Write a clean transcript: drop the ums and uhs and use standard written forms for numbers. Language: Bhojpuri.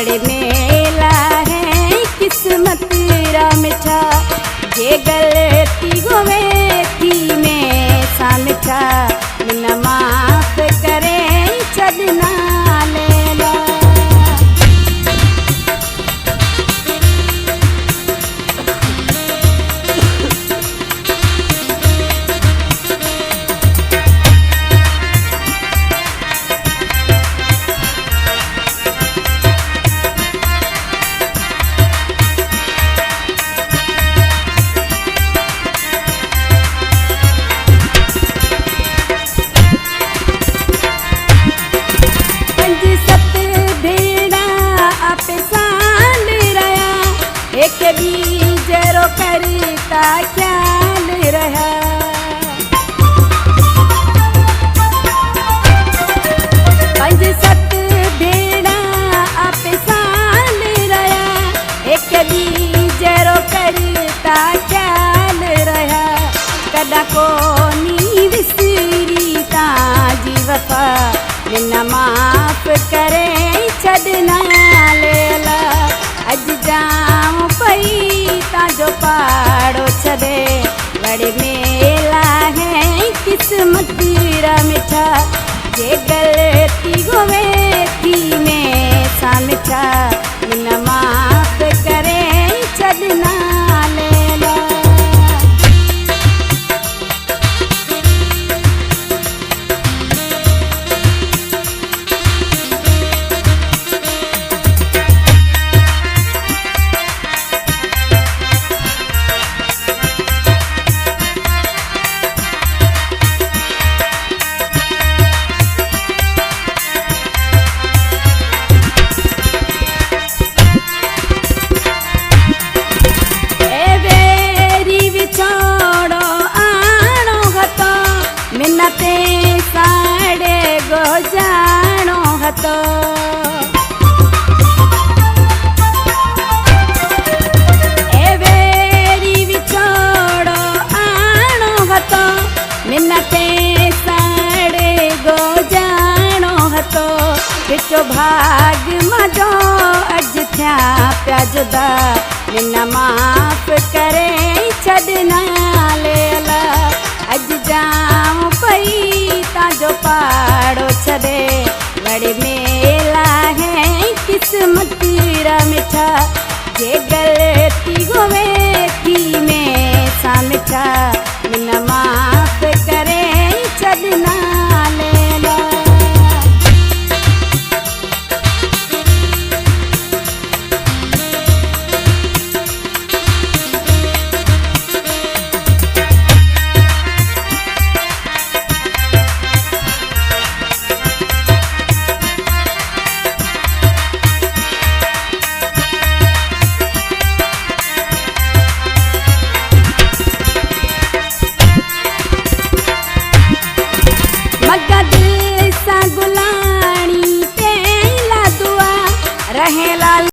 बड़े मेला है किस्मत रा मिठा जे गलती गोवे थी में सा मिठा मिन माफ करे छदना लेला। एक भी जरो करता ख्याल रहा पंज सत भेड़ा आप साल रहा एक भी जरो करता ख्याल रहा कदा को नी विसरी ताजी वफा मिन माफ करे छदना लेला। अज जाऊं पई ताजो पाड़ो छदे बड़े मेला है किस्मत रा मिठा जे गलती गोवे थी में सा मिठा मिन माफ करे छदना लेला। मिन्नते साड़े गो जानो हतो ए बेरी विछोड़ो आनो हतो मिन्नते साड़े गो जानो हतो पिछो भाग मजो अज थया प्या जुदा मिन माफ करे छदना लेला। अज जाऊं पई ताजो पाड़ो छदे बड़े में